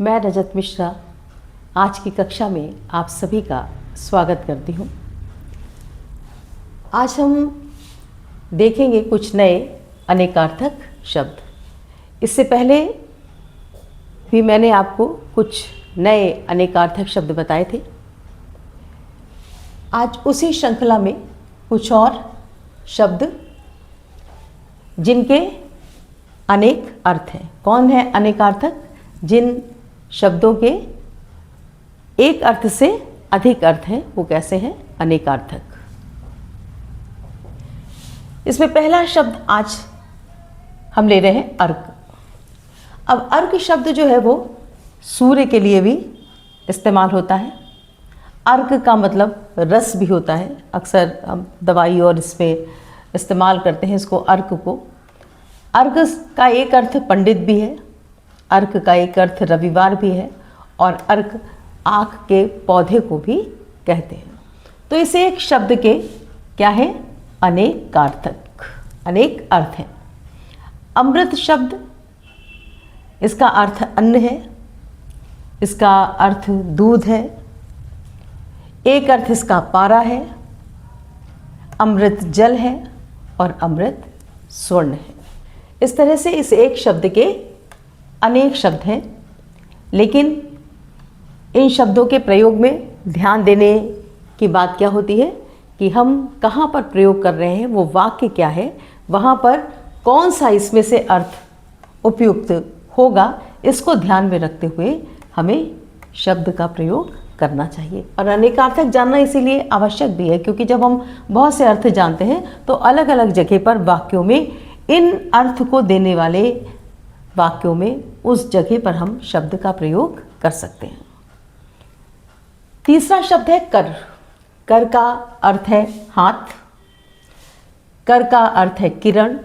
मैं रजत मिश्रा आज की कक्षा में आप सभी का स्वागत करती हूँ। आज हम देखेंगे कुछ नए अनेकार्थक शब्द। इससे पहले भी मैंने आपको कुछ नए अनेकार्थक शब्द बताए थे। आज उसी श्रृंखला में कुछ और शब्द जिनके अनेक अर्थ हैं। कौन है अनेकार्थक? जिन शब्दों के एक अर्थ से अधिक अर्थ हैं, वो कैसे हैं? अनेकार्थक। इसमें पहला शब्द आज हम ले रहे हैं अर्क। अब अर्क शब्द जो है वो सूर्य के लिए भी इस्तेमाल होता है। अर्क का मतलब रस भी होता है। अक्सर हम दवाई और इसमें इस्तेमाल करते हैं इसको, अर्क को। अर्क का एक अर्थ पंडित भी है, अर्क का एक अर्थ रविवार भी है, और अर्क आँख के पौधे को भी कहते हैं। तो इस एक शब्द के क्या है? अनेकार्थक, अनेक अर्थ हैं। अमृत शब्द, इसका अर्थ अन्न है, इसका अर्थ दूध है, एक अर्थ इसका पारा है, अमृत जल है, और अमृत स्वर्ण है। इस तरह से इस एक शब्द के अनेक शब्द हैं, लेकिन इन शब्दों के प्रयोग में ध्यान देने की बात क्या होती है कि हम कहाँ पर प्रयोग कर रहे हैं, वो वाक्य क्या है, वहाँ पर कौन सा इसमें से अर्थ उपयुक्त होगा, इसको ध्यान में रखते हुए हमें शब्द का प्रयोग करना चाहिए। और अनेकार्थक जानना इसीलिए आवश्यक भी है क्योंकि जब हम बहुत से अर्थ जानते हैं तो अलग अलग जगह पर वाक्यों में इन अर्थ को देने वाले वाक्यों में उस जगह पर हम शब्द का प्रयोग कर सकते हैं। तीसरा शब्द है कर। कर का अर्थ है हाथ, कर का अर्थ है किरण।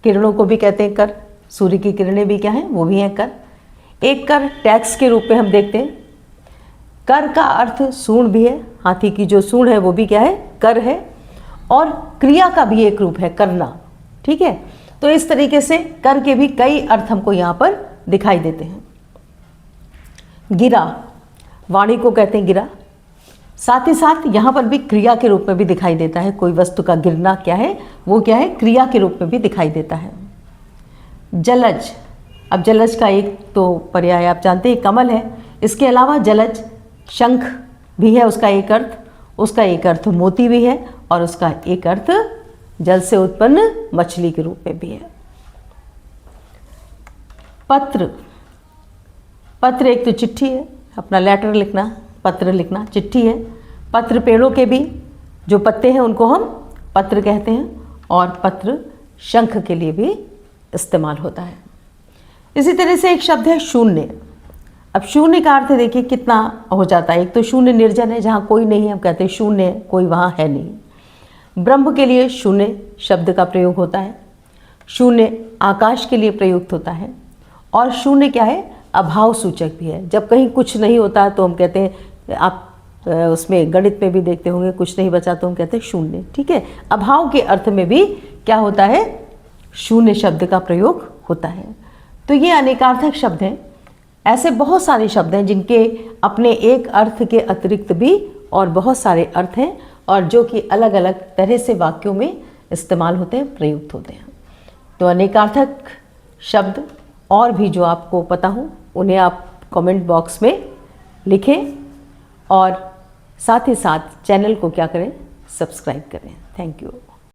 किरणों को भी कहते हैं कर। सूर्य की किरणें भी क्या हैं? वो भी हैं कर। एक कर टैक्स के रूप में हम देखते हैं। कर का अर्थ सूंड भी है, हाथी की जो सूंड है वो भी क्या है? कर है। और क्रिया का भी एक रूप है करना, ठीक है। तो इस तरीके से कर के भी कई अर्थ हमको यहाँ पर दिखाई देते हैं। गिरा, वाणी को कहते हैं गिरा। साथ ही साथ यहाँ पर भी क्रिया के रूप में भी दिखाई देता है। कोई वस्तु का गिरना क्या है? वो क्या है? क्रिया के रूप में भी दिखाई देता है। जलज, अब जलज का एक तो पर्याय आप जानते हैं कमल है। इसके अलावा जलज शंख भी है, उसका एक अर्थ। उसका एक अर्थ मोती भी है, और उसका एक अर्थ जल से उत्पन्न मछली के रूप में भी है। पत्र, पत्र एक तो चिट्ठी है, अपना लेटर लिखना, पत्र लिखना, चिट्ठी है। पत्र पेड़ों के भी जो पत्ते हैं उनको हम पत्र कहते हैं, और पत्र शंख के लिए भी इस्तेमाल होता है। इसी तरह से एक शब्द है शून्य। अब शून्य का अर्थ देखिए कितना हो जाता है। एक तो शून्य निर्जन है, जहाँ कोई नहीं है, हम कहते हैं शून्य है, कोई वहाँ है नहीं। ब्रह्म के लिए शून्य शब्द का प्रयोग होता है। शून्य आकाश के लिए प्रयुक्त होता है। और शून्य क्या है? अभाव सूचक भी है। जब कहीं कुछ नहीं होता तो हम कहते हैं, आप उसमें गणित में भी देखते होंगे, कुछ नहीं बचा तो हम कहते हैं शून्य, ठीक है। अभाव के अर्थ में भी क्या होता है? शून्य शब्द का प्रयोग होता है। तो ये अनेकार्थक शब्द हैं। ऐसे बहुत सारे शब्द हैं जिनके अपने एक अर्थ के अतिरिक्त भी और बहुत सारे अर्थ हैं, और जो कि अलग अलग तरह से वाक्यों में इस्तेमाल होते हैं, प्रयुक्त होते हैं। तो अनेकार्थक शब्द और भी जो आपको पता हो उन्हें आप कमेंट बॉक्स में लिखें, और साथ ही साथ चैनल को क्या करें? सब्सक्राइब करें। Thank you.